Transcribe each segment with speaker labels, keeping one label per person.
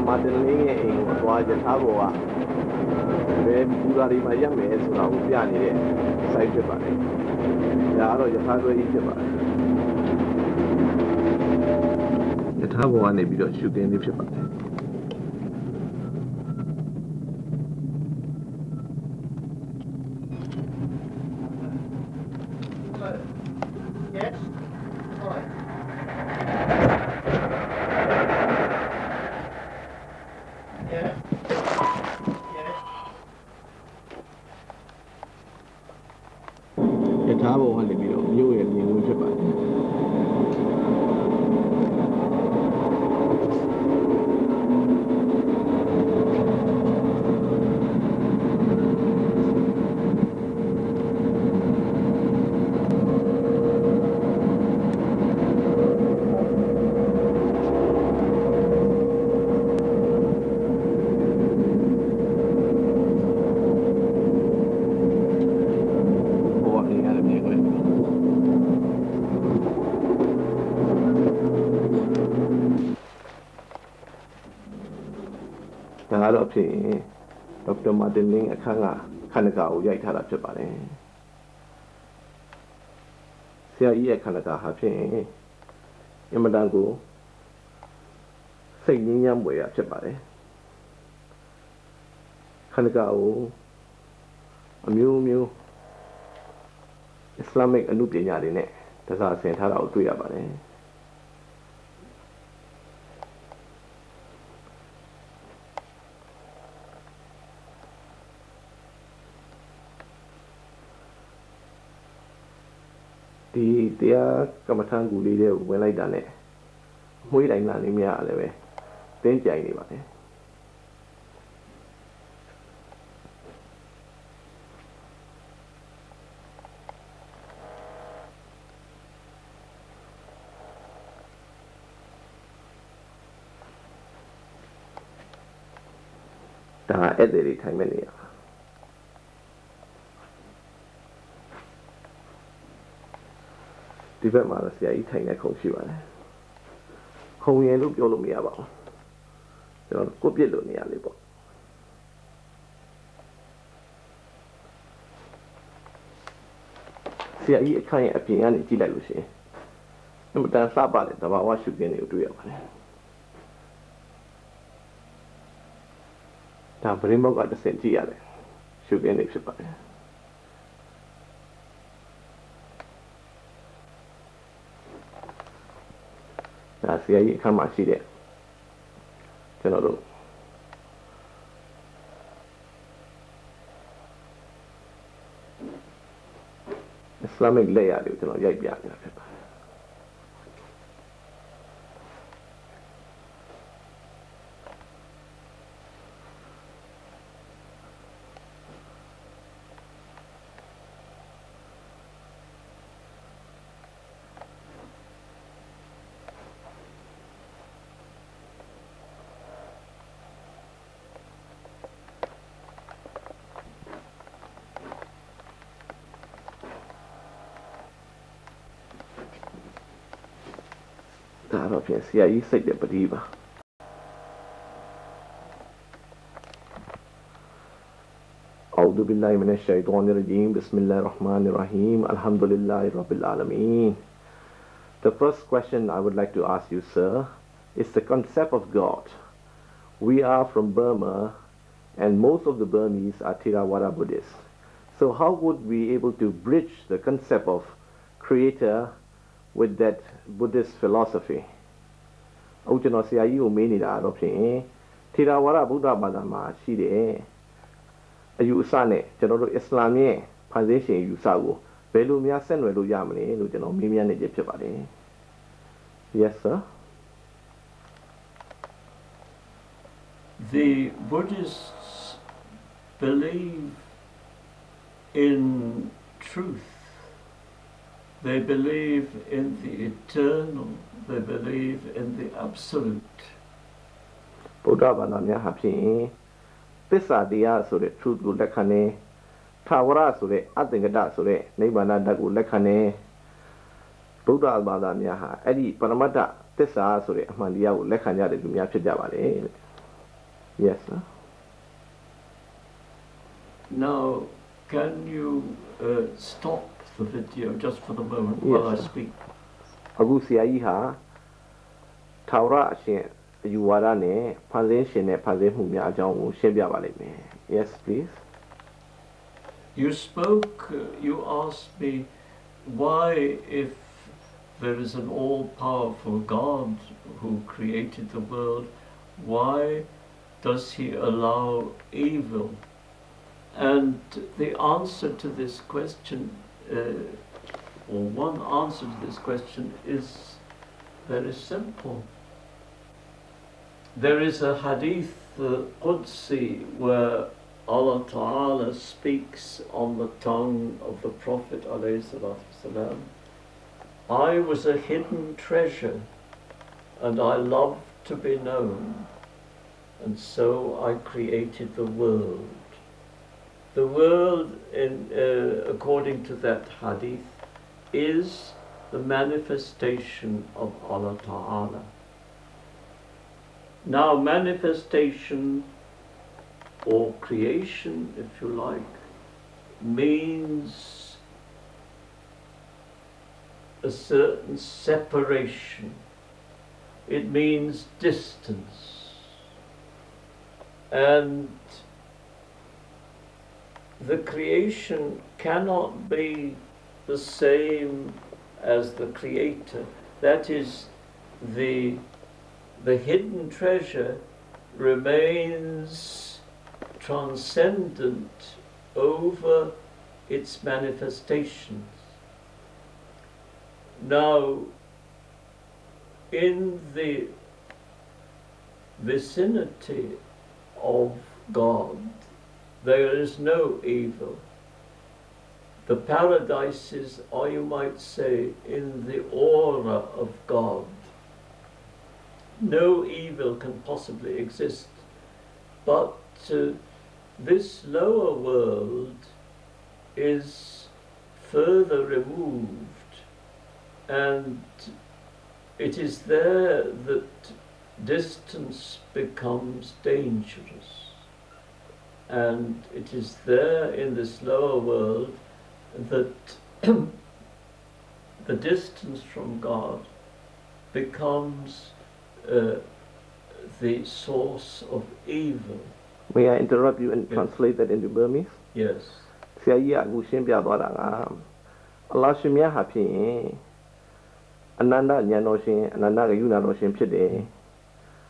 Speaker 1: Martin Ling in was a Tavoa. When you are in Miami, so now we are here. Side of it. Yaro, you have to eat about it. The Tavo and a bit of sugar in the ship.
Speaker 2: Yes. All right. Yes. Yes.
Speaker 1: The Tavo and a bit of you and you ship. Dr. Martin Ling a Kanaka, Yatara Chapane. Sia Kanaka Happy Yamadango saying Yam way at Chapare. Kanaka a Mew Islamic and Nupian in it. That's how I sent her out to Yabane. They are Kamatangu when I done it. We like Nanimia, then Janie. At the time, Different matters, yeah, you take a coffee. Home and look your me about. You know, go be lonely a little. See, I can't appear any delusion. No, that's about it about what you can do. Now, Burma got the same tea. Sugar and it's about it. See, I can't see that. Islamic layer, you know, yeah. Yeah, you say that, but even. أعوذ بالله من الشيطان الرجيم بسم الله الرحمن الرحيم الحمد لله رب العالمين. The first question I would like to ask you, sir, is the concept of God. We are from Burma, and most of the Burmese are Theravada Buddhists. So how would we be able to bridge the concept of Creator with that Buddhist philosophy? Uchano sia yi ko me nida ado phin Theravada Buddha Bada ma shi de ayu asa ne chano do Islam ye phansin shin ayu asa ko bel lo mya set nwe lo ya ma le lo chano me myan ne je phit pa de. Yes, sir.
Speaker 3: The Buddhists believe in truth. They believe in the eternal. They believe in the absolute.
Speaker 1: Buddha Bana mya ha phin Tissa Diya so the truth ko lekhan ne Thawara so the Athingata so the Nibbana dak ko lekhan ne Buddha Bana mya ha edi Paramatta Tissa so the Aman Diya ko lekhan jade lu mya phit ja ba le. Yes, sir.
Speaker 3: Now, can you stop the video just for the moment
Speaker 1: Yes,
Speaker 3: while I
Speaker 1: sir.
Speaker 3: speak?
Speaker 1: အခုဆရာကြီးဟာထာဝရအရှင်အယူဝါဒနဲ့ဖန်ဆင်းရှင်နဲ့ဖန်ဆင်းမှုများအကြောင်းကိုရှင်းပြပါလိမ့်မယ် Yes, please.
Speaker 3: You spoke, you asked me why, if there is an all-powerful God who created the world, why does he allow evil? And the answer to this question, or one answer to this question, is very simple. There is a hadith, Qudsi, where Allah Ta'ala speaks on the tongue of the Prophet ﷺ, I was a hidden treasure and I loved to be known, and so I created the world. The world, according to that hadith, is the manifestation of Allah Ta'ala. Now, manifestation or creation, if you like, means a certain separation. It means distance. And the creation cannot be the same as the creator. That is, the hidden treasure remains transcendent over its manifestations. Now, in the vicinity of God, there is no evil. The paradises, or you might say, in the aura of God. No evil can possibly exist. But this lower world is further removed, and it is there that distance becomes dangerous. And it is there in this lower world that the distance from God becomes the source of evil.
Speaker 1: May I interrupt you and
Speaker 3: Yes.
Speaker 1: translate that into Burmese?
Speaker 3: Yes.
Speaker 1: ဆရာကြီးကအခုရှင်းပြသွားတာကအလ္လာဟ်ရှင်မြတ်ဟာဖြင့်အနန္တဉာဏ်တော်ရှင်အနန္တဂရုဏာတော်ရှင်ဖြစ်တယ်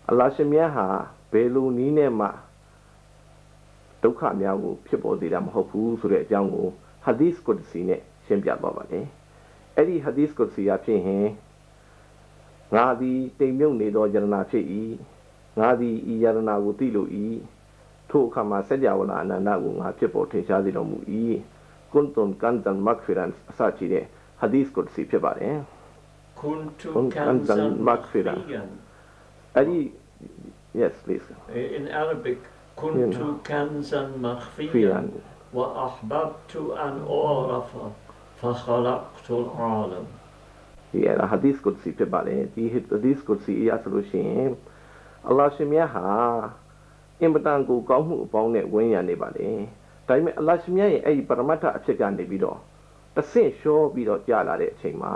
Speaker 1: အလ္လာဟ်ရှင်မြတ်ဟာဘယ်လိုနည်းနဲ့မှဒုက္ခများကိုဖြစ်ပေါ်စေတာမဟုတ်ဘူးဆိုတဲ့အကြောင်းကိုဟာဒီသ်ကုဒ်စီနဲ့ရှင်းပြသွားပါတယ်အဲ့ဒီဟာဒီသ်ကုဒ်စီအဖြစ်ဟင်ငါသည်တိမ်မြုပ်နေသောယရဏဖြစ်၏ငါသည်ဤယရဏကိုသိလို့၏ထိုအခါမှာစัจ java လာအနန္တကိုငါဖြစ်ပေါ်ထင်ရှားစေတော်မူ၏ကွန်တုန်ကန်ဇန်မဂ်ဖီရန်အစရှိတဲ့ဟာဒီသ်ကုဒ်စီဖြစ်ပါတယ်
Speaker 3: Kuntu
Speaker 1: Kanzan
Speaker 3: kanzan
Speaker 1: maghfiran.
Speaker 3: makhfiyan.
Speaker 1: အဲ့ဒီ yes please
Speaker 3: In Arabic, kuntu kanzan makhfiyan
Speaker 1: Fiyan.
Speaker 3: wa ahbabtu an urafa fa khalaqtu al-alam.
Speaker 1: ဒီအဲ့ဒါဟာဒီသ်ကုဒ်စီဖြစ်ပါတယ်ဒီဟာဒီသ်ကုဒ်စီအရဆိုလို့ရှိရင်အလ္လာဟ်ရှင်မြတ်ဟာအင်မတန်ကိုကောင်းမှုအပေါင်းနဲ့ဝန်းရံနေပါလေဒါပေမဲ့အလ္လာဟ်ရှင်မြတ်ရဲ့အဲ့ဒီပရမတ္ထအဖြစ်ကနေပြီးတော့တဆင့်လျှောပြီးတော့ကြာလာတဲ့အချိန်မှာ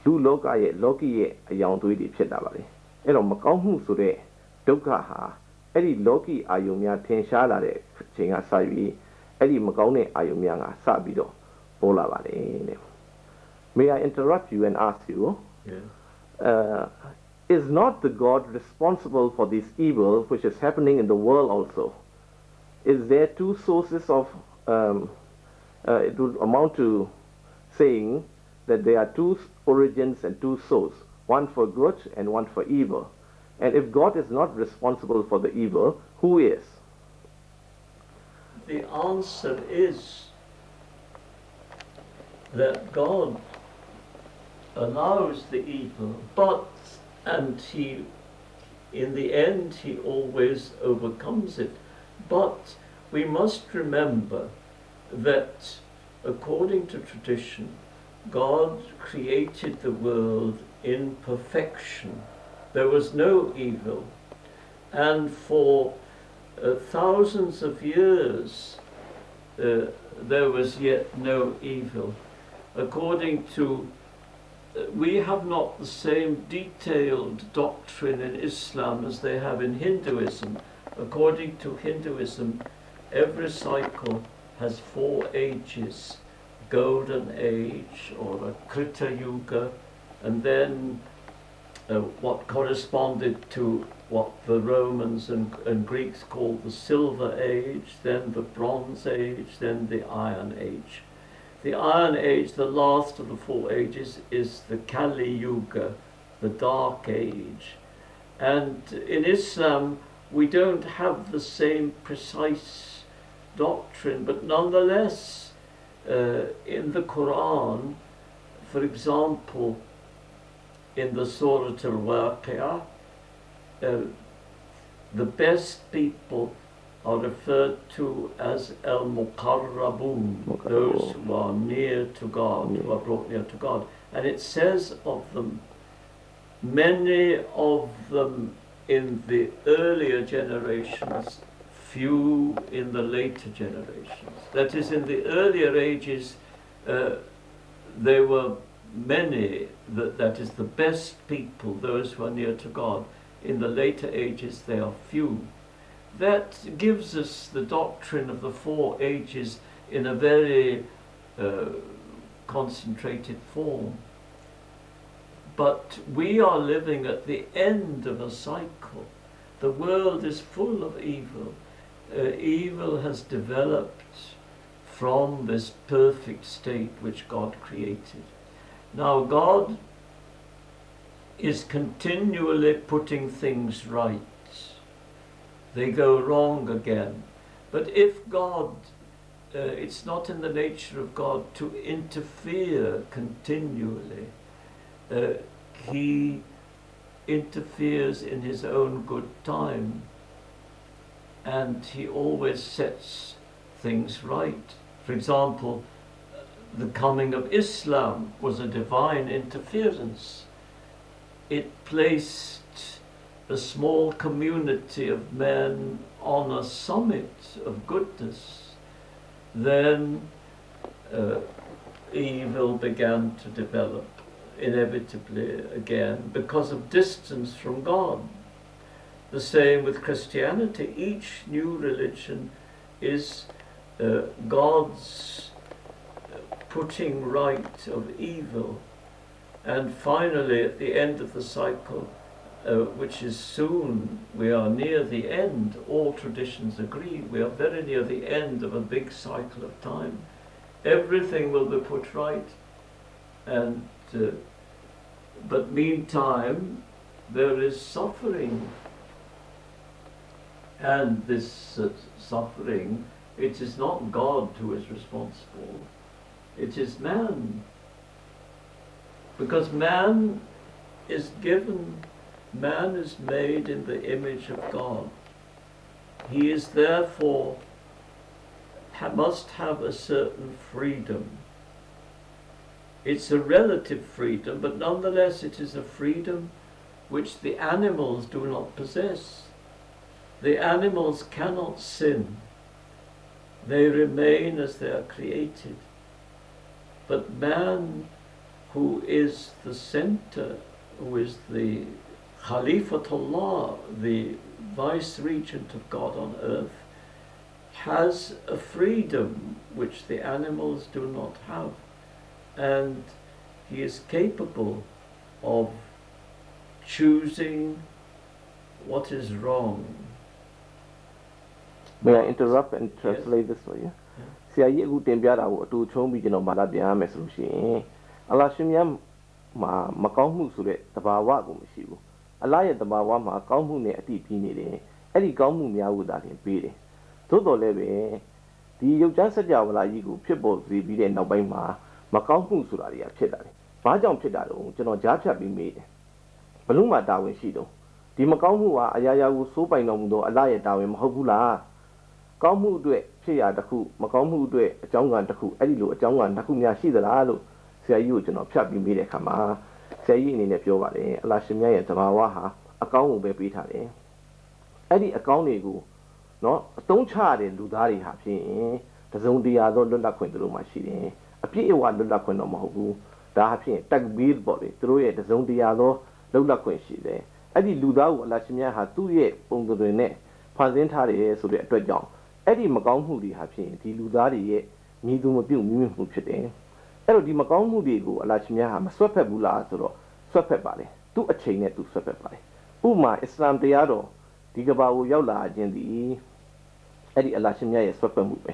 Speaker 1: လူလောကရဲ့လောကီရဲ့အယောင်သွေးတွေဖြစ်လာပါလေအဲ့တော့မကောင်းမှုဆိုတဲ့ဒုက္ခဟာအဲ့ဒီလောကီအာယုံများထင်ရှားလာတဲ့အချိန်ကစပြီးအဲ့ဒီမကောင်းတဲ့အာယုံများကစပြီးတော့ပေါ်လာပါလေတဲ့ May I interrupt you and ask you
Speaker 3: Yeah.
Speaker 1: Is not the God responsible for this evil which is happening in the world also? Is there two sources of, it would amount to saying that there are two origins and two sources, one for good and one for evil. And if God is not responsible for the evil, who is?
Speaker 3: The answer is that God allows the evil, and he, in the end, he always overcomes it. But we must remember that, according to tradition, God created the world in perfection. There was no evil. And for thousands of years, there was yet no evil. According to, we have not the same detailed doctrine in Islam as they have in Hinduism. According to Hinduism, every cycle has 4 ages: Golden Age or a Krita Yuga, and then what corresponded to what the Romans and Greeks called the Silver Age, then the Bronze Age, then the Iron Age. The Iron Age, the last of the 4 ages, is the Kali Yuga, the Dark Age. And in Islam, we don't have the same precise doctrine, but nonetheless, in the Quran, for example, in the Surah Al-Waqi'ah, the best people are referred to as Al-Muqarrabun, those who are near to God, who are brought near to God. And it says of them, many of them in the earlier generations, few in the later generations. That is, in the earlier ages, there were many, that is the best people, those who are near to God. In the later ages, they are few. That gives us the doctrine of the 4 ages in a very concentrated form. But we are living at the end of a cycle. The world is full of evil. Evil has developed from this perfect state which God created. Now God is continually putting things right. They go wrong again. But if God, it's not in the nature of God to interfere continually. He interferes in his own good time, and he always sets things right. For example, the coming of Islam was a divine interference. It placed a small community of men on a summit of goodness. Then evil began to develop inevitably again because of distance from God. The same with Christianity. Each new religion is God's putting right of evil. And finally, at the end of the cycle, which is soon, we are near the end, all traditions agree, we are very near the end of a big cycle of time. Everything will be put right, and but meantime there is suffering, and this suffering, it is not God who is responsible, it is man, because man is made in the image of God. He is therefore must have a certain freedom. It's a relative freedom, but nonetheless it is a freedom which the animals do not possess. The animals cannot sin. They remain as they are created. But man, who is the center, who is the Khalifah, the vice-regent of God on earth, has a freedom which the animals do not have. And he is capable of choosing what is wrong.
Speaker 1: May I interrupt and translate this for you? See, I go to Biara to show me, you know, Maladia Messushi. Allah Shimyam Makamu Sure, the Bawa Gumishu. Allah the Bawa Makamu ne ati pini, Eddie Gamu Miaouda in Piri. Todo leve, the Yojansa Jawala Yigu, Pibble, the Bide Nabaima, Makamu Suraria Chedari. Bajam Chedaro, General Jacha be made. Baluma Darwin Shido. The Makamu Ayaya was so by Nomudo, Allah Dawim Hobula. Kamu do it, Chia Daku, Makamu do it, a Jongan Daku, Edilu, a Jongan, Nakumia Shidalo, say you to not chap be made a Kama, say in a Piovale, Lashimia Tamawaha, a Kamu Bepitale. အဲ့ဒီအကောင်းတွေကိုနော်အသုံးချရတဲ့လူသားတွေဟာဖြင့်တစုံတရာသောလွတ်လပ်ခွင့်သူတို့မှရှိတယ်အပြည့်အဝလွတ်လပ်ခွင့်တော့မဟုတ်ဘူးဒါဟာဖြင့်တက်ဘီးပေါ့လေသူတို့ရဲ့တစုံတရာသောလွတ်လပ်ခွင့်ရှိတယ်အဲ့ဒီလူသားကိုအလ္လာဟ်ရှင်မြတ်ဟာသူ့ရဲ့ပုံစံတွေနဲ့ဖန်ဆင်းထားတယ်ဆိုတဲ့အတွက်ကြောင့်အဲ့ဒီမကောင်းမှုတွေဟာဖြင့်ဒီလူသားတွေရဲ့မြည်သူမပြုတ်မြင့်မှုဖြစ်တယ်အဲ့တော့ဒီမကောင်းမှုတွေကိုအလ္လာဟ်ရှင်မြတ်ဟာမဆွတ်ဖက်ဘူးလားဆိုတော့ဆွတ်ဖက်ပါလေသူ့အချိန်နဲ့သူဆွတ်ဖက်ပါလေဥပမာအစ္စလာမ်တရားတော်ဒီကဘာကိုရောက်လာခြင်းသည်အဲ့ဒီအလ္လာဟ်ရှင်မြတ်ရဲ့ဆွတ်ဖက်မှုပဲ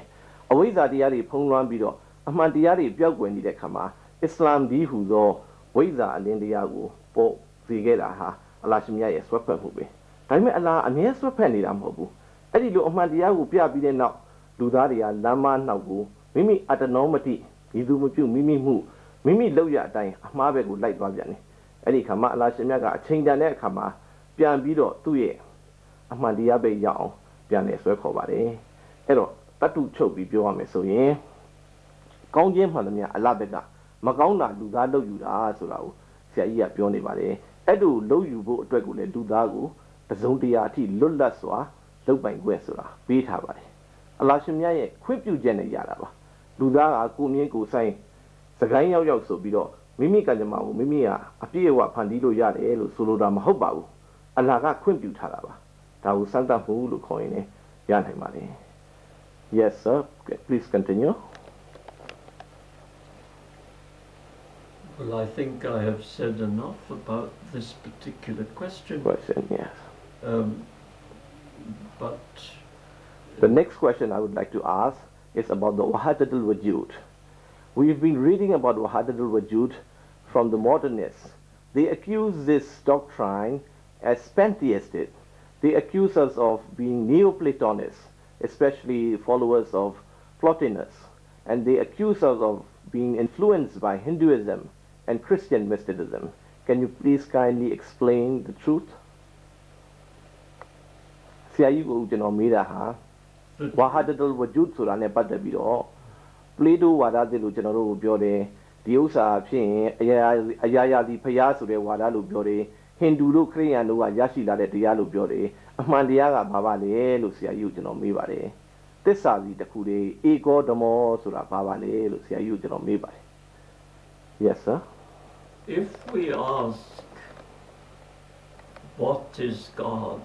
Speaker 1: အဝိဇ္ဇာတရားတွေဖုံးလွှမ်းပြီးတော့အမှန်တရားတွေပျောက်ကွယ်နေတဲ့ခါမှာအစ္စလာမ်ဒီဟူသောဝိဇ္ဇာအလင်းတရားကိုပေါ်စေခဲ့တာဟာအလ္လာဟ်ရှင်မြတ်ရဲ့ဆွတ်ဖက်မှုပဲဒါပေမဲ့အလ္လာဟ်အမြဲဆွတ်ဖက်နေတာမဟုတ်ဘူးအဲ့ဒီလိုအမှန်တရားကိုပြပြီးတဲ့နောက်လူသားတွေကလမ်းမနှောက်ကိုမိမိအတ္တနောမတိဒီသူမပြုတ်မိမိလောက်ရအတိုင်းအမှားဘက်ကိုလိုက်သွားပြန်တယ်အဲ့ဒီခါမှာအလ္လာဟ်ရှင်မြတ်ကအချိန်တန်တဲ့အခါမှာပြန်ပြီးတော့သူ့ရဲ့အမှန်တရားပဲရအောင်ပြန်လဲဆွဲခေါ်ပါတယ်အဲ့တော့တတ်တုချုပ်ပြီးပြောရမယ်ဆိုရင်ကောင်းခြင်းမှန်သမျှအလ္လာဟ်ဘက်ကမကောင်းတာလူသားလုပ်ယူတာဆိုတာကိုဆရာကြီးကပြောနေပါတယ်အဲ့လိုလုပ်ယူဖို့အတွက်ကိုလည်းလူသားကိုတစုံတရာအထိလွတ်လပ်စွာလုပ်ပိုင်ခွင့်ဆိုတာပေးထားပါတယ်အလ္လာဟ်ရှင်မြတ်ရဲ့ခွင့်ပြုချက်နဲ့ရတာပါလူသားကကိုမြင့်ကိုဆိုင်စကိုင်းရောက်ဆိုပြီးတော့မိမိကံကြမ္မာကိုမိမိကအပြည့်အဝဖန်တီးလို့ရတယ်လို့ဆိုလိုတာမဟုတ်ပါဘူးအလ္လာဟ်ကခွင့်ပြုထားတာပါဒါကိုစမ်းသပ်မှုလို့ခေါ်ရင်လည်းရနိုင်ပါတယ် Yes sir please continue
Speaker 3: Well, I think I have said enough about this particular question.
Speaker 1: Yes.
Speaker 3: But
Speaker 1: the next question I would like to ask is about the Wahadat al-Wujud. We've been reading about Wahadat al-Wujud from the modernists. They accuse this doctrine as pantheistic. They accuse us of being Neoplatonists, especially followers of Plotinus. And they accuse us of being influenced by Hinduism and Christian mysticism. Can you please kindly explain the truth? ဆရာကြီးကိုကျွန်တော်မေးတာဟာ Wahadatul Wujud ဆိုတာနဲ့ပတ်သက်ပြီးတော့ Plato ဝါဒသစ်လို့ကျွန်တော်တို့ကိုပြောတယ်ဒီဥစ္စာဖြင့်အရာဒီဖျားဆိုတဲ့ဝါဒလို့ပြောတယ်ဟိန္ဒူတို့ခရစ်ယာန်တို့ကရရှိလာတဲ့တရားလို့ပြောတယ်အမှန်တရားကဘာပါလဲလို့ဆရာကြီးကိုကျွန်တော်မေးပါတယ်သစ္စာစီတစ်ခုတည်းဧကောဓမောဆိုတာဘာပါလဲလို့ဆရာကြီးကိုကျွန်တော်မေးပါတယ် Yes sir
Speaker 3: if we ask what is God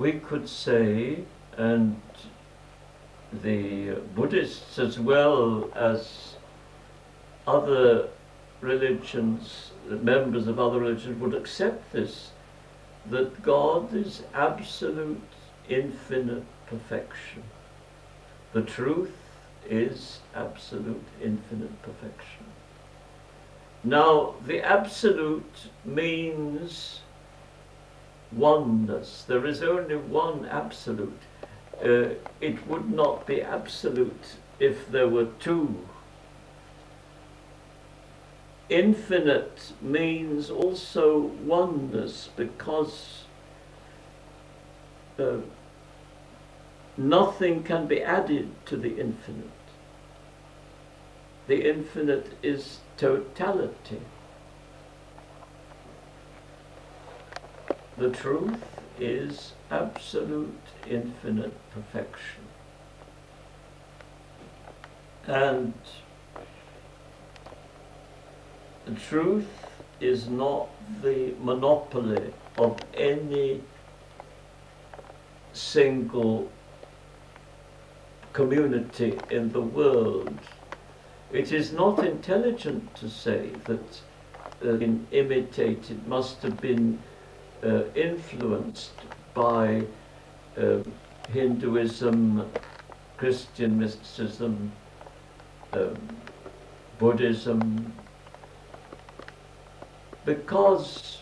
Speaker 3: we could say and the Buddhists as well as other religions members of other religions would accept this that God is absolute infinite perfection the truth is absolute infinite perfection now the absolute means oneness there is only one absolute it would not be absolute if there were two infinite means also oneness because nothing can be added to the infinite. The infinite is totality. The truth is absolute infinite perfection. And the truth is not the monopoly of any single community in the world. It is not intelligent to say that imitated must have been influenced by Hinduism, Christian mysticism, Buddhism, because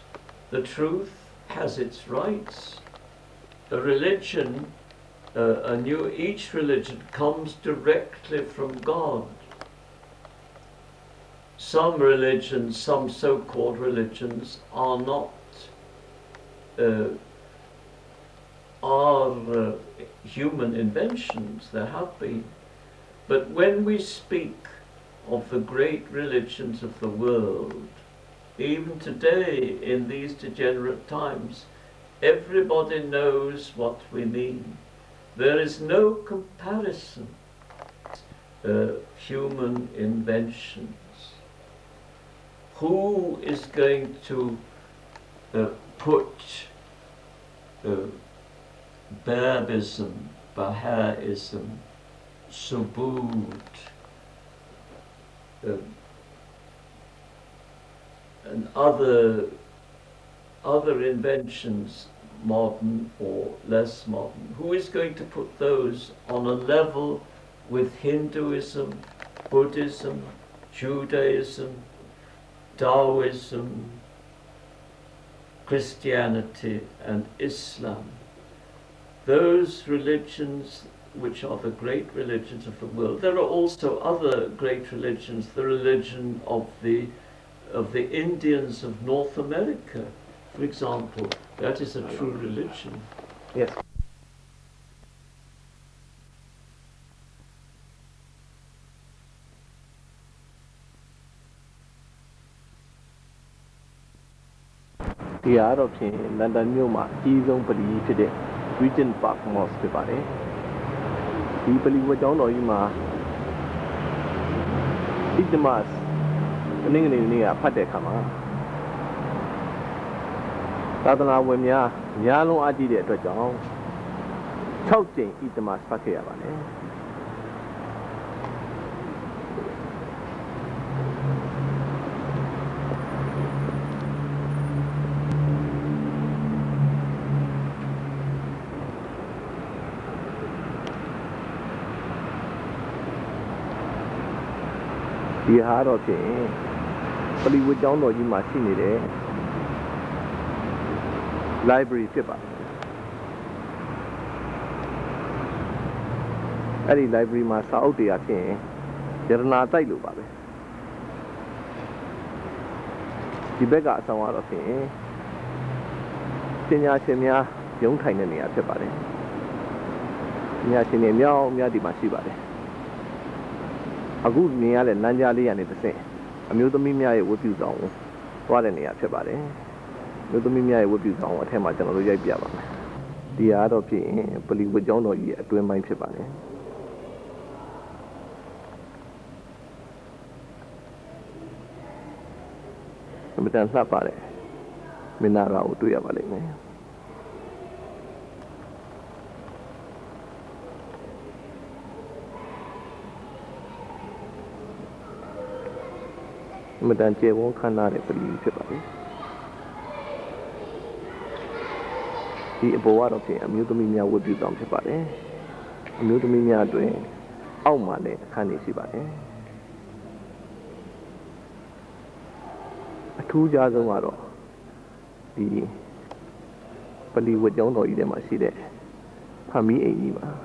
Speaker 3: the truth has its rights. A religion, each religion comes directly from God. Some religions, some so-called religions, are not human inventions. There have been, but when we speak of the great religions of the world, even today in these degenerate times, Everybody knows what we mean. There is no comparison. Human inventions. Who is going to put Babism, Baha'ism, Subud, and other inventions, modern or less modern, who is going to put those on a level with Hinduism, Buddhism, Judaism, Taoism, Christianity and Islam? Those religions which are the great religions of the world. There are also other great religions, the religion of the Indians of North America, for example. That is a true religion.
Speaker 1: Yes. The art of London Newma, Kizon Pali, Regent Park Mosque. People who don't know you, eat the mass, and then near Patekama. Tatana Wemia, Yalo Adi to John. Chouching eat the mass Pakeavane. The heart of it, but you don't know you must see it. Library paper. Any library must out there. Gharana Tailu Babe. The beggar somewhat of it. Senya Semia, young tiny near Pepare. Nyashini Meow, Miadi Masibare. A good meal and Nanjali and the same. A mutomimia would use on what any Pepare. Mutomimia would use on what Hema General Yabiaba. The art of it, believe with John or yet to my Pepare. But then Sapare Minara to Yabalene. Madame J won't can't believe it. The Board of him, Mutomia would be done to Pare. Mutomia doing Aumane, Kanisibane. A 2 jars of water. The Pali would don't know them, I see that. Pami Eva.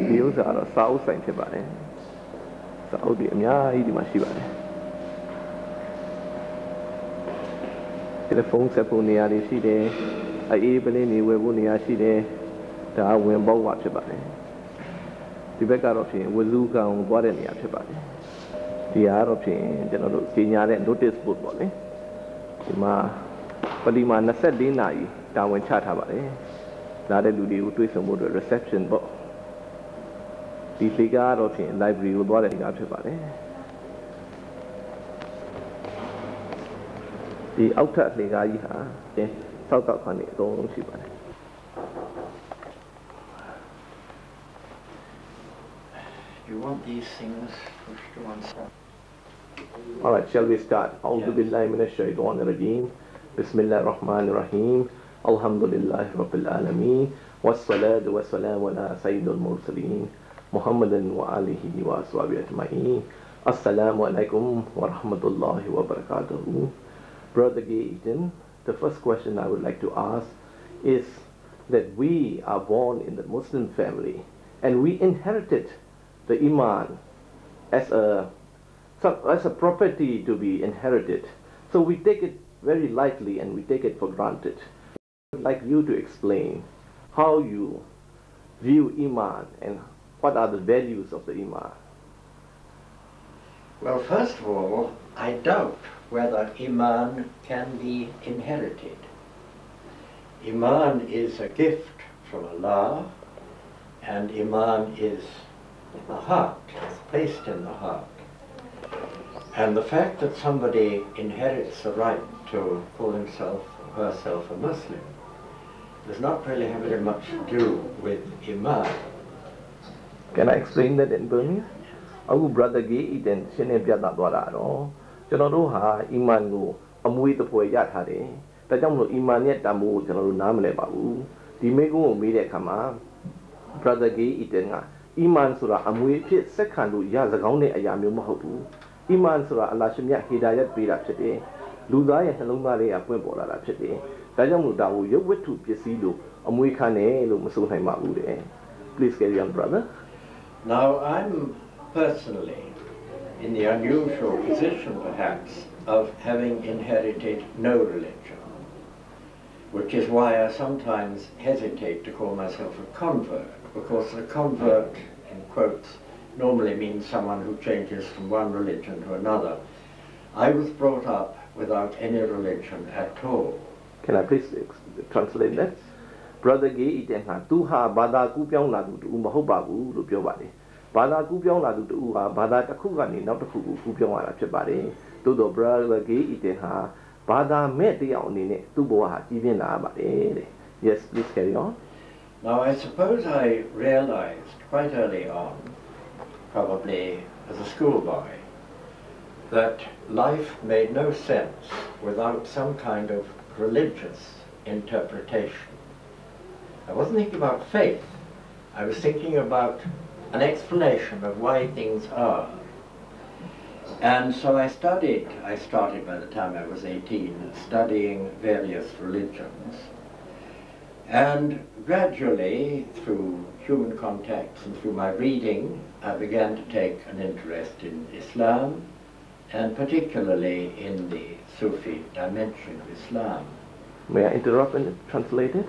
Speaker 1: News are a South Saint Bane. Saudi Amia, Idimashibane. Telephone Sapunia, she day, I even knew where Wunia she day, the Awin Bow Chabane. The beggar of him was Luka on Guarania Chabane. The Arab General Kenya and notice football. The Ma Palima Nasadina, down in Chatabane. Nada do the twist and wood reception book. The figure of the library would bother about it. The outer figure, South of Honey, don't see about it.
Speaker 2: You want these things pushed to one side?
Speaker 1: Alright, shall we start? A'udhu billahi minash shaitanir rajeem. Bismillah ar-Rahman ar-Rahim. Alhamdulillah Rabbil Alameen. Wassalatu wassalamu ala Sayyidul Mursaleen. Muhammadan wa alihi wa ashabihi ajma'in. Assalamu alaikum wa rahmatullahi wa barakatuhu. Brother Gaten, the first question I would like to ask is that we are born in the Muslim family and we inherited the Iman as a property to be inherited. So we take it very lightly and we take it for granted. I would like you to explain how you view Iman and what are the values of the Iman?
Speaker 2: Well, first of all, I doubt whether Iman can be inherited. Iman is a gift from Allah, and Iman is in the heart, it's placed in the heart. And the fact that somebody inherits the right to call himself or herself a Muslim does not really have very much to do with Iman.
Speaker 1: Can I explain that in Burmese? Our brother gay then Shane Piata Dwara, General Ha, Iman go, Amui the Poyat Hade, Tajamu Iman yet Tamu, General Namle Babu, the Mego Media Kama, brother gay Itenga, Iman Sura Amui Pit Sekandu Yazagone Ayamu Mahobu, Iman Sura Alashimia Hidayat Bida today, Luzai and Lumare Apwimbola today, Tajamu Dawu, you were to Pisido, Amuikane, Lumusuna Maude. Please carry on, brother.
Speaker 2: Now, I'm personally in the unusual position, perhaps, of having inherited no religion, which is why I sometimes hesitate to call myself a convert, because a convert, in quotes, normally means someone who changes from one religion to another. I was brought up without any religion at all.
Speaker 1: Can I please translate that? Brother gay Itenha, Tuha, Bada Kupiana, Umahobabu, Lupiobadi. Bada Kupiana, Uha, Bada Takugani, not the Kupiana Chabari, to the brother gay Itenha, Bada Media Onine, Tuboha, even Abade. Yes, please carry on.
Speaker 2: Now, I suppose I realized quite early on, probably as a schoolboy, that life made no sense without some kind of religious interpretation. I wasn't thinking about faith. I was thinking about an explanation of why things are. And so I started by the time I was 18, studying various religions. And gradually, through human contacts and through my reading, I began to take an interest in Islam, and particularly in the Sufi dimension of Islam.
Speaker 1: May I interrupt and translate it?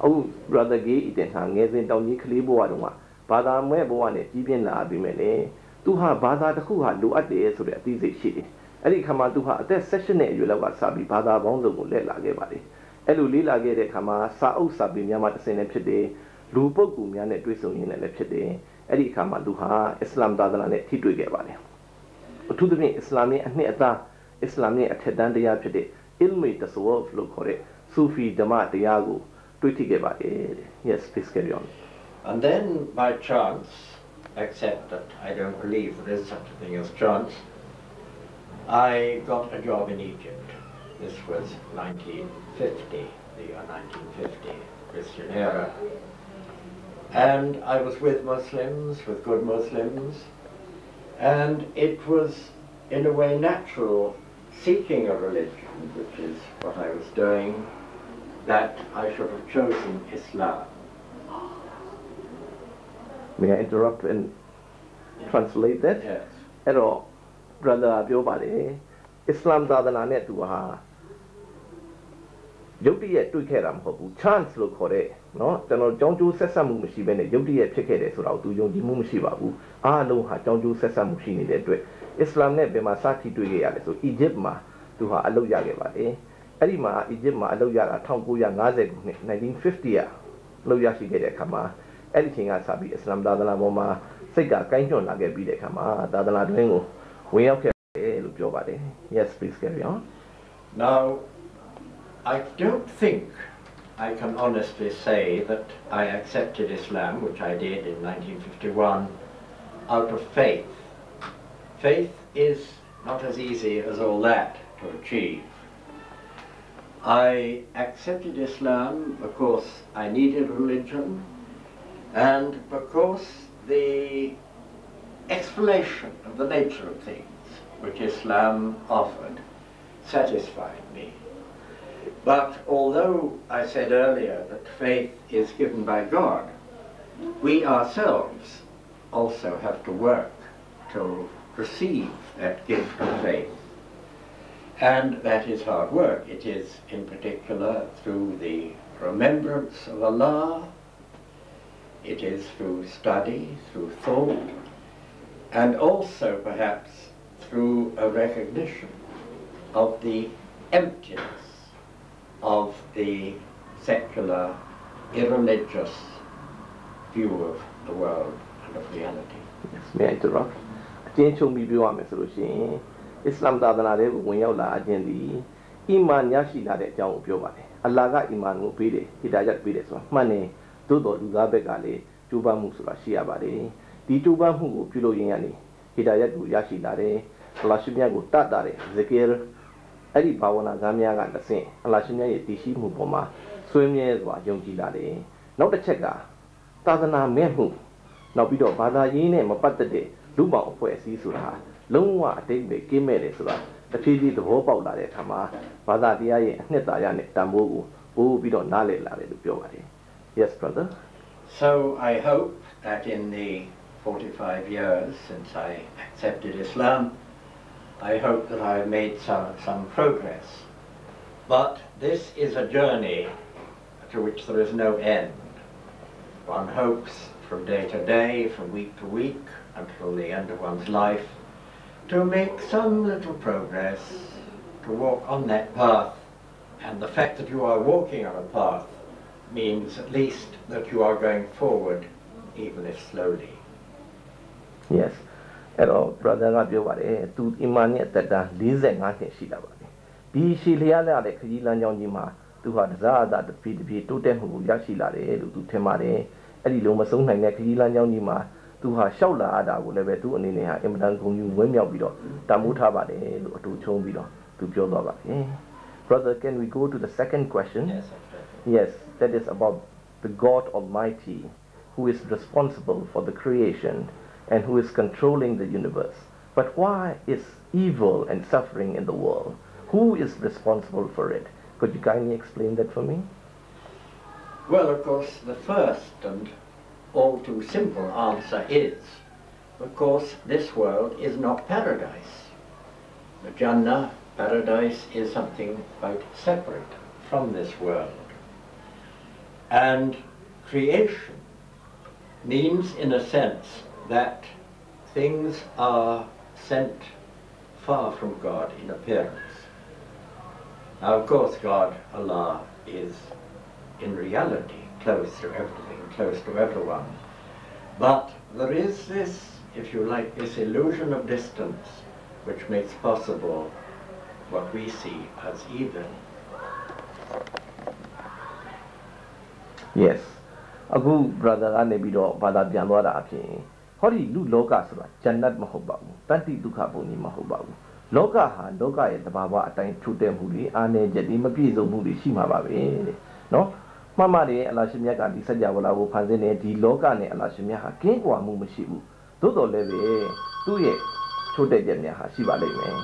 Speaker 1: Oh, brother gay Itenha, Nezin Downy Kliboa, Bada Meboane, Gibian Abimene, Tuha Bada the Kuha, do at the so that is a shitty. Eli Kama Tuha, that session you love Sabi Bada Bonzo Lela Gabadi. Elulila Gede Kama, Sao Sabi Yamata Senepede, Lupo Gumian Twisson in Lepede, Eli Kama Duha, Islam Dadane Titu Gabadi. To the Islamic and Neta, Islamic at Hedandia Pede, Ilmi the Soul of Lokore, Sufi Dama Diago. Yes, please carry on.
Speaker 2: And then, by chance, except that I don't believe there is such a thing as chance, I got a job in Egypt. This was 1950, the year 1950, Christian era. And I was with Muslims, with good Muslims, and it was, in a way, natural, seeking a religion, which is what I was doing, that I should have chosen Islam.
Speaker 1: May I interrupt and translate that?
Speaker 2: Yes.
Speaker 1: Ero, brother Biobade, Islam Dadana Netuha. Yoti at Tukeram Hobu, chance look for it. No, General John Ju Sesam Mushibene, Yoti at Chekere, so out to Yogi Mushibabu. Ah, no, John Ju Sesam Mushini that way. Islam net Bemasati to Yale, so Egypt ma to her Alo Yagabade. Elima, Egypt ma Alo Yaga, Tongu Yangaze, 1950. Loyashi get a kama. Anything I sabi Islam Dadana Moma, Sega, Kainjon Lage be the kama, Dadana Dringo. We okay, look your body. Yes, please carry on.
Speaker 2: Now, I don't think I can honestly say that I accepted Islam, which I did in 1951, out of faith. Faith is not as easy as all that to achieve. I accepted Islam because I needed religion and because the explanation of the nature of things which Islam offered satisfied me. But although I said earlier that faith is given by God, we ourselves also have to work to receive that gift of faith. And that is hard work. It is in particular through the remembrance of Allah, it is through study, through thought, and also perhaps through a recognition of the emptiness of the secular, irreligious view of the world and of reality.
Speaker 1: Yes, may I interrupt? အချင်းချုပ်ပြီးပြောရမယ်ဆိုလို့ရှိရင်အစ္စလာမ်သာသနာတွေကိုဝင်ရောက်လာခြင်းဒီအီမန်ရရှိလာတဲ့အကြောင်းကိုပြောပါတယ်။အလ္လာဟ်ကအီမန်ကိုပေးတယ်ဟီဒါယတ်ပေးတယ်ဆိုတာမှန်တယ်သို့တော်လူသားဘက်ကလည်းကြိုးပမ်းမှုဆိုတာရှိရပါတယ်။ဒီကြိုးပမ်းမှုကိုပြုလုပ်ရင်းကနေဟီဒါယတ်ကိုရရှိလာတယ်။အလ္လာဟ်ရှင်မြတ်ကိုတတ်တာတယ်ဇကီရ်အဲ့ဒီဘာဝနာကားများကတစ်ဆင့်အလ္လာဟ်ရှင်မြတ်ရဲ့တည်ရှိမှုပေါ်မှာဆွေးမြဲစွာယုံကြည်လာတယ်။နောက်တစ်ချက်ကသာသနာမဲ့မှုနောက်ပြီးတော့ဘာသာရေးနဲ့မပတ်သက်တဲ့လူပေါင်းအဖွဲ့အစည်းဆိုတာလုံးဝအတိတ်ပဲကင်းမဲ့တယ်ဆိုတာတဖြည်းဖြည်းသဘောပေါက်လာတဲ့အခါမှာဘာသာတရားရဲ့အနှစ်သာရနဲ့တန်ဖိုးကိုပို့ပြီးတော့နားလည်လာတယ်လို့ပြောပါတယ် Yes brother
Speaker 2: So I hope that in the 45 years since I accepted Islam I hope that I have made some progress but this is a journey to which there is no end one hopes from day to day from week to week until the end of one's life to make some little progress, to walk on that path. And the fact that you are walking on a path means at least that you are going forward, even if slowly.
Speaker 1: Yes. အဲ့တော့ brother ကပြောပါတယ်သူအီမန်ရဲ့အသက်တာ45နှစ်ရှိလာပါပြီဒီရှည်လျားတဲ့ခကြီးလမ်းကြောင်းကြီးမှာသူဟာတစားအသာတပြေးတိုးတက်မှုကိုရရှိလာတယ်လို့သူထင်ပါတယ်အဲ့ဒီလိုမဆုံးနိုင်တဲ့ခကြီးလမ်းကြောင်းကြီးမှာသူဟာရှောက်လာအတာကိုလည်းပဲသူအနေနဲ့ဟာအင်မတန်ဂုဏ်ယူဝင်းမြောက်ပြီးတော့တမိုးထားပါတယ်လို့အတူချုံးပြီးတော့သူပြောသွားပါတယ် Brother can we go to the second question Yes that is about the God Almighty who is responsible for the creation and who is controlling the universe but why is evil and suffering in the world who is responsible for it could you kindly explain that for me
Speaker 2: Well of course the first and all too simple answer is, of course, this world is not paradise. The Jannah, paradise, is something quite separate from this world. And creation means, in a sense, that things are sent far from God in appearance. Now, of course, God, Allah, is in reality close to everything, close to everyone. But there is this, if you like, this illusion of distance which makes possible what we see as evil.
Speaker 1: Yes. အခု brother ကနေပြီးတော့ဘာသာပြန်သွားတာအဖြစ်ဟောဒီလူလောကဆိုတာဂျန်နတ်မဟုတ်ပါဘူးတတ္တိဒုက္ခဘုံကြီးမဟုတ်ပါဘူးလောကဟာလောကရဲ့တဘာဝအတိုင်းထူတဲ့မှုတွေအာနယ်ချက်တွေမပြည့်စုံမှုတွေရှိမှာပါပဲတဲ့နော်မှန်ပါတယ်အလ္လာဟ်ရှင်မြတ်ကဒီစัจ java လာကိုဖန်ဆင်းတဲ့ဒီလောကနဲ့အလ္လာဟ်ရှင်မြတ်ဟာကင်းကွာမှုမရှိဘူးသို့တော်လည်းပဲသူ့ရဲ့ချိုးတဲ့ချက်များဟာရှိပါလိမ့်မယ်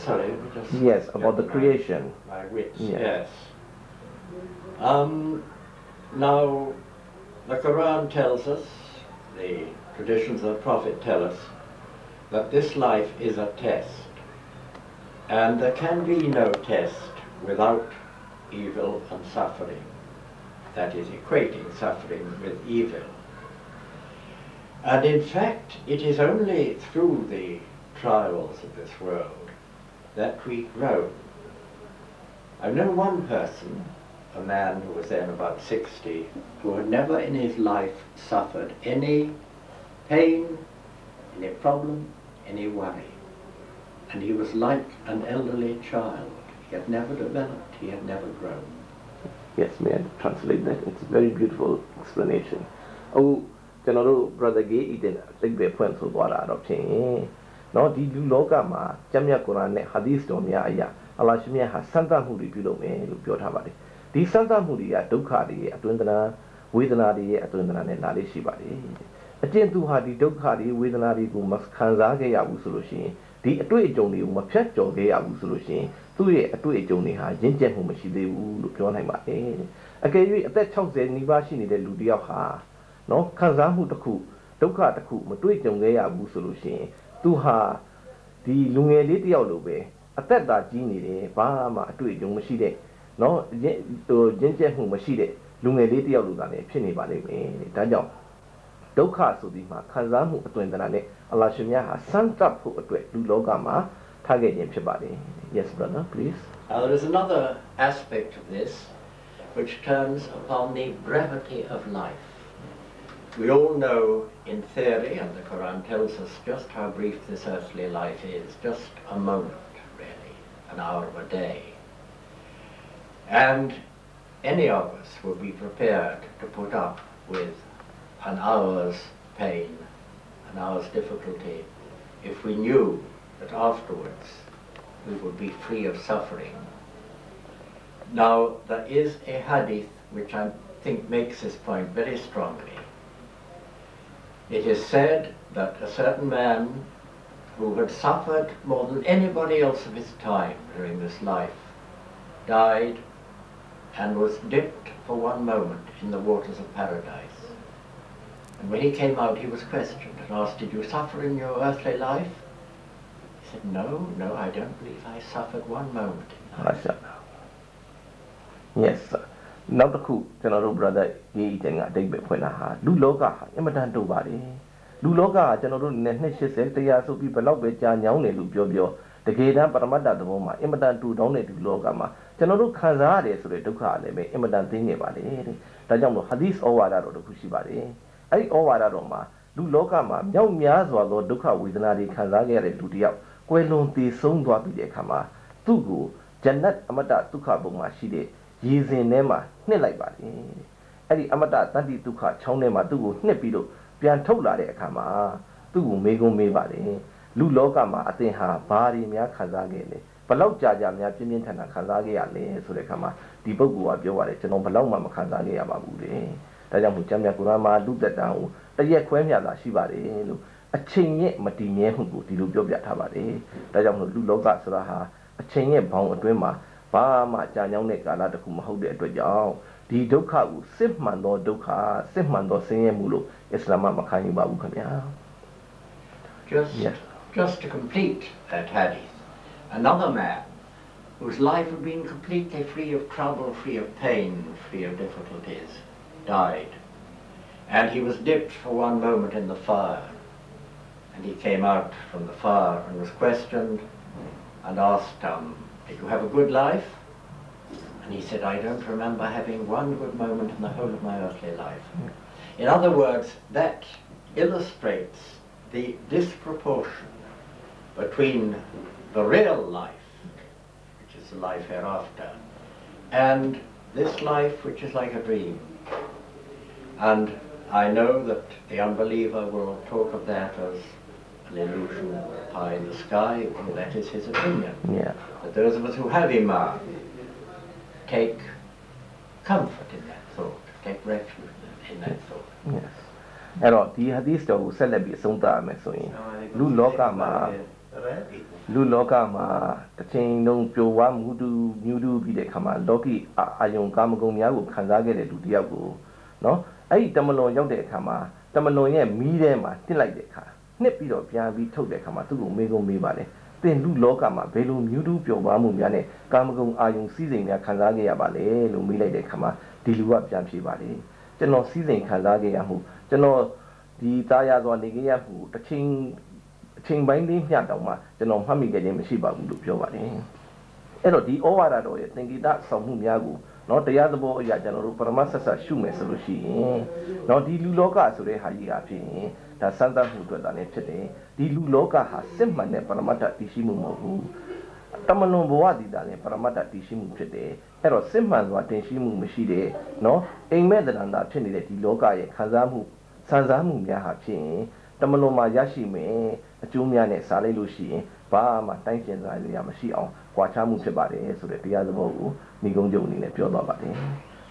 Speaker 2: Sorry, just
Speaker 1: Yes about the creation
Speaker 2: my wits.
Speaker 1: Yes.
Speaker 2: Now the Quran tells us, the traditions of the Prophet tell us that this life is a test and there can be no test without evil and suffering, that is equating suffering with evil. And in fact, it is only through the trials of this world that we grow. I know one person, a man who was then about 60, who had never in his life suffered any pain, any problem, any worry. And he was like an elderly child. He had never developed, he had never grown.
Speaker 1: Yes, may I translate that? It's a very beautiful explanation. Oh, ကျွန်တော်တို့ brother gay တဲ့သိပ္ပယ်ဖွင့်ဆိုသွားတာတော့ဖြင့်เนาะဒီလူလောကမှာကျမ်းမြတ်ကုရ်အာန်နဲ့ဟာဒီသ်တော်များအရာအလ္လာဟ်ရှင်မြတ်ဟာစံတတ်မှုတွေပြုလုပ်မယ်လို့ပြောထားပါတယ်ဒီစံတတ်မှုတွေကဒုက္ခတွေရဲ့အတွင်းသဏ္ဍာန်ဝေဒနာတွေရဲ့အတွင်းသဏ္ဍာန်နဲ့လာလေးရှိပါတယ်အကျဉ်းသူဟာဒီဒုက္ခတွေဝေဒနာတွေကိုမခံစားခဲ့ရဘူးဆိုလို့ရှိရင်ဒီအတွေ့အကြုံတွေကိုမဖြတ်ကျော်ခဲ့ရဘူးဆိုလို့ရှိရင်သူ့ရဲ့အတွေ့အကြုံတွေဟာရင့်ကျက်မှုမရှိသေးဘူးလို့ပြောနိုင်ပါတယ်အကယ်၍အသက်60နီးပါးရှိနေတဲ့လူတစ်ယောက်ဟာเนาะခံစားမှုတစ်ခုဒုက္ခတစ်ခုမတွေ့ကြုံခဲ့ရဘူးဆိုလို့ရှိရင်သူဟာ ဒီလူငယ်လေးတယောက်လိုပဲအသက်သာကြီးနေတယ်ဘာမှအတွေ့အကြုံမရှိတဲ့နော်ဟိုရင့်ကျက်မှုမရှိတဲ့လူငယ်လေးတယောက်လိုသာလည်းဖြစ်နေပါလိမ့်မယ်ဒါကြောင့်ဒုက္ခဆိုပြီးမှခံစားမှုအတွင်တရာနဲ့အလ္လာဟ်ရှင်မြတ်ဟာစမ်းသပ်ဖို့အတွက်လူလောကမှာထားခဲ့ခြင်းဖြစ်ပါတယ် Yes brother please
Speaker 2: Now there is another aspect of this which turns upon the brevity of life. We all know in theory, and the Quran tells us just how brief this earthly life is, just a moment really, an hour of a day. And any of us would be prepared to put up with an hour's pain, an hour's difficulty, if we knew that afterwards we would be free of suffering. Now, there is a hadith which I think makes this point very strongly. It is said that a certain man who had suffered more than anybody else of his time during this life died and was dipped for one moment in the waters of paradise. And when he came out, he was questioned and asked, "Did you suffer in your earthly life?" He said, "No, I don't believe I suffered one moment in life."
Speaker 1: MashaAllah Yes sir နောက်တစ်ခုကျွန်တော်တို့ brother ရေးတင်ကအတိတ်ပဲဖွင့်လာဟာလူလောကဟာအင်မတန်တူပါတယ်လူလောကဟာကျွန်တော်တို့နဲ့280တရားဆိုပြီးဘယ်တော့ပဲကြာညောင်းတယ်လို့ပြောတကယ်တမ်းပရမတ္တသဘောမှာအင်မတန်တူတောင်းတဲ့ဒီလောကမှာကျွန်တော်တို့ခံစားရတယ်ဆိုတဲ့ဒုက္ခလည်းပဲအင်မတန်သိနေပါလေတဲ့ဒါကြောင့်မို့ hadith ဩဝါဒတော်တစ်ခုရှိပါတယ်အဲ့ဒီဩဝါဒတော်မှာလူလောကမှာမြောက်များစွာသောဒုက္ခဝေဒနာတွေခံစားခဲ့ရတဲ့လူတစ်ယောက်ကွယ်လွန်တည်ဆုံးသွားပြီးတဲ့အခါမှာသူ့ကိုဂျန်နတ်အမတဒုက္ခဘုံမှာရှိတဲ့ရေစင်ထဲမှာနှစ်လိုက်ပါတယ်အဲ့ဒီအမတတတ္တိဒုက္ခချောင်းထဲမှာသူ့ကိုနှစ်ပြီးတော့ပြန်ထုတ်လာတဲ့အခါမှာသူ့ကိုမေးခွန်းမေးပါတယ်လူလောကမှာအသင်ဟာဘာတွေများခံစားခဲ့လဲဘလောက်ကြာများပြင်းပြင်းထန်ထန်ခံစားခဲ့ရလဲဆိုတဲ့အခါမှာဒီပုဂ္ဂိုလ်ကပြောပါတယ်ကျွန်တော်ဘလောက်မှမခံစားခဲ့ရပါဘူးတဲ့ဒါကြောင့်မို့ကျမ်းမြတ်ကုရ်အာန်မှာလူသက်တမ်းကိုတရက်ခွဲမျှသာရှိပါတယ်လို့အချိန်ရဲ့မတည်မြဲမှုကိုဒီလိုပြောပြထားပါတယ်ဒါကြောင့်မို့လူလောကဆိုတာဟာအချိန်ရဲ့ဘောင်အတွင်းမှာဘာမှကြာညောင်းတဲ့ကာလတစ်ခုမဟုတ်တဲ့အတွက်ကြောင့်ဒီဒုက္ခကိုစစ်မှန်သောဒုက္ခစစ်မှန်သောဆင်းရဲမှုလို့အစ္စလာမ်မခံယူပါဘူးခင်ဗျာ
Speaker 2: Just to complete that hadith, another man whose life had been completely free of trouble, free of pain, free of difficulties, died. And he was dipped for one moment in the fire. And he came out from the fire and was questioned and asked, "Did you have a good life?" And he said, "I don't remember having one good moment in the whole of my earthly life." In other words, that illustrates the disproportion between the real life, which is the life hereafter, and this life which is like a dream. And I know that the unbeliever will talk of that as an illusion high in the sky, and that is his opinion.
Speaker 1: Yeah.
Speaker 2: But those of us who have Iman take comfort in that thought, take refuge in that thought.
Speaker 1: Yes. အဲ့တော့ဒီ hadith တော်ကိုဆက်လက်ပြီးအဆုံးသတ်ရမယ်ဆိုရင်လူလောကမှာတစ်ချိန်လုံးပျော်ဝမ်းမှုတူမြူတူပြီးတဲ့ခါမှာလောကီအာယုံကာမဂုဏ်များကိုခံစားခဲ့တဲ့လူတစ်ယောက်ကိုနော်အဲ့ဒီတမလွန်ရောက်တဲ့အခါမှာတမလွန်ရဲ့မီးထဲမှာတစ်လိုက်တဲ့အခါနှစ်ပြီးတော့ပြန်ပြီးထုတ်တဲ့အခါမှာသူ့ကိုမေးခွန်းမေးပါတယ်သင်လူလောကမှာဘယ်လိုမြူတူပျော်ဝမ်းမှုများနဲ့ကာမဂုဏ်အာယုံစည်းစိမ်များခံစားခဲ့ရပါလဲလို့မေးလိုက်တဲ့အခါမှာဒီလူကပြန်ဖြေပါတယ်ကျွန်တော်စည်းစိမ်ခံစားခဲ့ရမှုကျွန်တော်ဒီသားရစွာနေခဲ့ရမှုတစ်ချိန်ပိုင်းလေးမျှတောင်မှကျွန်တော်မှတ်မိခဲ့ခြင်းမရှိပါဘူးလို့ပြောပါတယ်အဲ့တော့ဒီဩဝါဒတော်ရဲ့သင်္ကေတဆောင်မှုများကိုနော်တရားသဘောအရာကျွန်တော်တို့ပရမတ်ဆက်ဆက်ရှုမယ်ဆိုလို့ရှိရင်နော်ဒီလူလောကဆိုတဲ့ဟာကြီးကဖြစ်ရင်ဒါစမ်းသပ်မှုအတွက်ဒါလည်းဖြစ်တယ်ဒီလူလောကဟာစစ်မှန်တဲ့ပရမတ်တတည်ရှိမှုမဟုတ်ဘူးတမလွန်ဘဝတည်တာလည်းပရမတ်တတည်ရှိမှုဖြစ်တယ်အဲ့တော့စစ်မှန်စွာတင်ရှိမှုမရှိတဲ့နော်အိမ်မက်တရဏတာဖြစ်နေတဲ့ဒီလောကရဲ့ခံစားမှုစံစားမှုများဟာဖြစ်ရင်တမလွန်မှာရရှိမယ်အကျိုးများနဲ့စားလိုက်လို့ရှိရင်ဘာမှတိုင်းကျင်စားရမရှိအောင်ကွာခြားမှုဖြစ်ပါတယ်ဆိုတဲ့တရားသဘောကိုညီကုန်းချုပ်အနေနဲ့ပြောသွားပါတယ်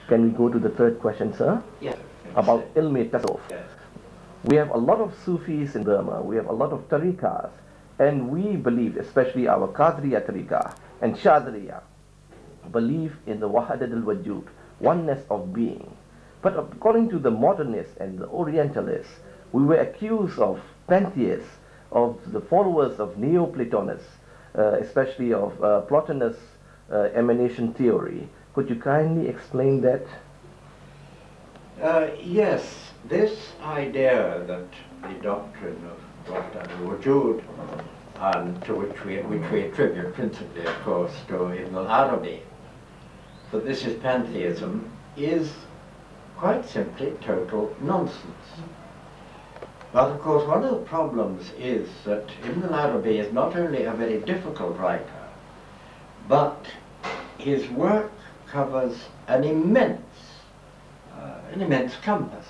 Speaker 1: Can we go to the third question sir
Speaker 2: Yes.
Speaker 1: About ilmi tasawwuf We have a lot of Sufis in Burma we have a lot of tariqas and we believe especially our Qadria tariqa and Shadriya believe in the Wahadat al-Wajud oneness of being but according to the modernists and the Orientalists we were accused of pantheists of the followers of Neoplatonists, especially of Plotinus emanation theory. Could you kindly explain that?
Speaker 2: Yes, this idea that the doctrine of Wahdat al-Wujud, to which we attribute principally, of course, to Ibn al-Arabi, that this is pantheism, is quite simply total nonsense. But of course one of the problems is that Ibn al-Arabi is not only a very difficult writer, but his work covers an immense compass,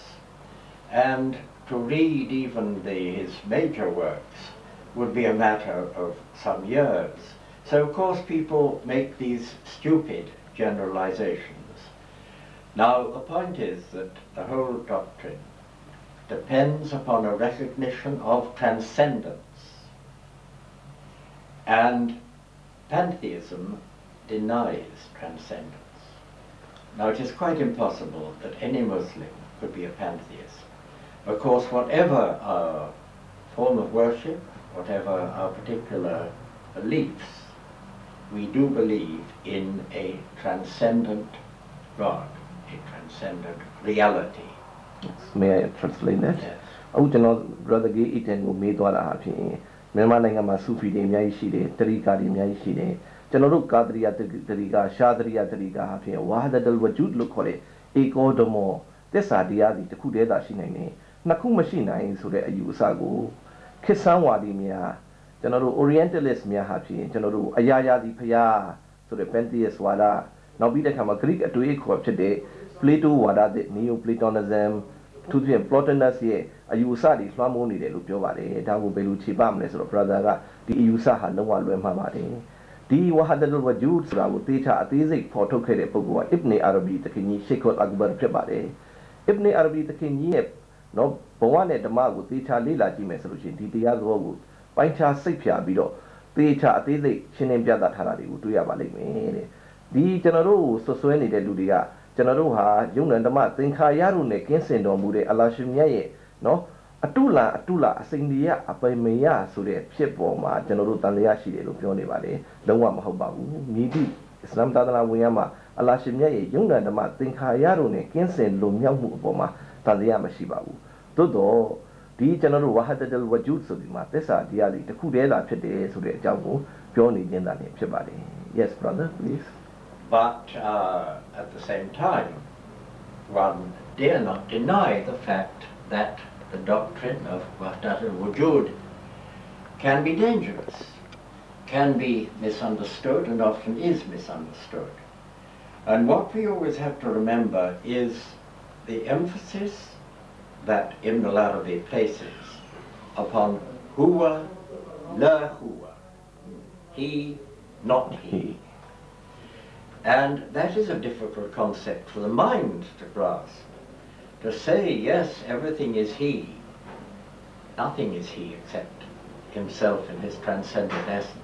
Speaker 2: and to read even his major works would be a matter of some years. So of course people make these stupid generalizations. Now the point is that the whole doctrine depends upon a recognition of transcendence, and pantheism denies transcendence. Now it is quite impossible that any Muslim could be a pantheist. Of course, whatever our form of worship, whatever our particular beliefs, we do believe in a transcendent God, a transcendent reality.
Speaker 1: Yes. May I translate that?
Speaker 2: Yes.
Speaker 1: Brother Gay Eaton will meet all our Myanmar Nangama Sufi de Myashide, Tarika de Myashide, General Qadria Tarika, Shadria Tarika, Wahdat al-Wujud look for it, Eko Domo, this idea the Kudeda Shinane, Naku machine so that you sago, Kisanwadi Mia, General Orientalist Mia Happy, General Ayaya di Paya, so the pantheist Wada, now be the Kama Greek to equal today, Plato Wada, the Neoplatonism, to the Plotinus ye, a Usadi, Flamoni de Lupiovade, Damu Beluchi Bamless or brother, the Usaha no one Wemhamade. The Wahdat al-Wujud Sura would teach a theistic photocredit Pogua, Ibn Arabi the Kini, Shekot Akbar Prebade. Ibn Arabi the Kini, no, Bowane the Mag would teach a Lila Jimes solution, Titia Wood, Paincha Sepia Bido, teach a theistic Chinem Jada Harari, would do Yabalik. The General Sosueni de Ludia, General Ha, Jung and the Mat, think Hayarune, Kensen on Bude, Alashimia, no? Atula, Sindia, Apamea, Sure, Shepoma, General Tanyashi, Lupione Valley, the one Mahobabu, Midi, Islam Tadana Wiyama, Alashimia, Jung and the Mat, think Hayarune, Kensen, Lumiamu Boma, Tanzayama Shibabu. Todo, the General Wahdat al-Wujud Sudima, Tessa, Diali, the Kudela Pede, Sure, Jamu, Pioni, Jendani, Pebade. Yes, brother, please.
Speaker 2: But at the same time, one dare not deny the fact that the doctrine of Wahdat al-Wujud can be dangerous, can be misunderstood, and often is misunderstood. And what we always have to remember is the emphasis that Ibn al-Arabi places upon huwa, la huwa, he, not he. And that is a difficult concept for the mind to grasp. To say, yes, everything is he, nothing is he except himself in his transcendent essence.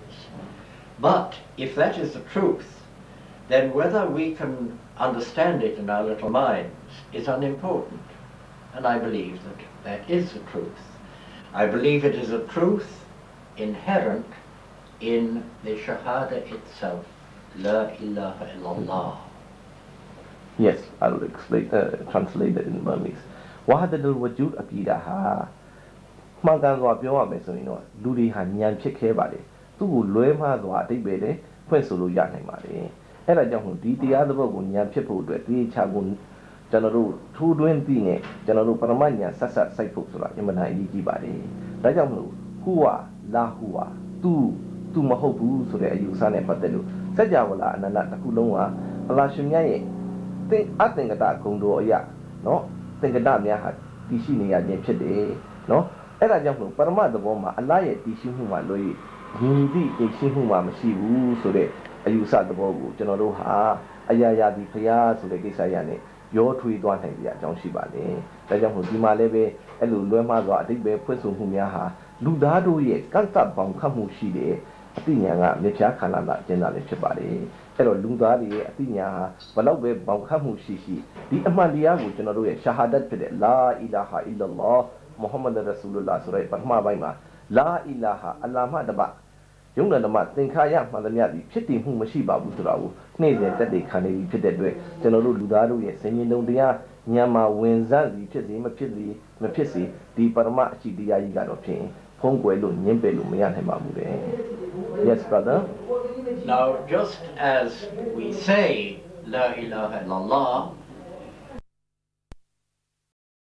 Speaker 2: But if that is the truth, then whether we can understand it in our little minds is unimportant. And I believe that that is the truth. I believe it is a truth inherent in the Shahada itself. La ilaha illallah.
Speaker 1: Yes, I will explain, translate it in Burmese. Wahdat al-Wujud Akida ha. Manganwa Pioa Mesonino, Ludi Hanyan Chekebade, Tu Lwin Bede, Pensulu Yanimade. And I jump the other Bogun people with the Chagun, General 220, General Paramania, Sasa Saipusula, Yamana Yigibade. Rajamu, Hua, La Hua, Tu Mahobu, so that you san a patelu. Sajawala and Anata Kulonga, Alashimia. I think that Kundo, ya, no, think that Mia Tishinia Jepede, no, and I jump Parama the Boma, a lie Tishima Loy, Hindi, Tishima Mashiu, so that I use the Bogu, General Ha, Ayaya di Paya, so the Gisayane, your tweet one hand, John Shibane, the Jam Dimalebe, Elu Lema, Digbe, Pussum Humiaha, Ludado ye, Kanta Bam Kamushide, Tinyanga, Necha Canada, General Chibade. Pero Lungari, Atinya, Balawe, Baukamu Shishi, the Amalia would generate Shahadat Pede, La ilaha illallah, Muhammad Rasulullah Suray, Parma Baima, La ilaha Allama daba. Yung na naman, tingkaya madanya di piti hung masiba buturawu. Neze tadi kane di piti dwe. Tenoru ludaru ye senyi nung dia nyama wenza di piti di parma chi dia yiga no pin. Pongwe lu nyempe lu mayan hema bude. Yes, brother.
Speaker 2: Now, just as we say La ilaha illallah,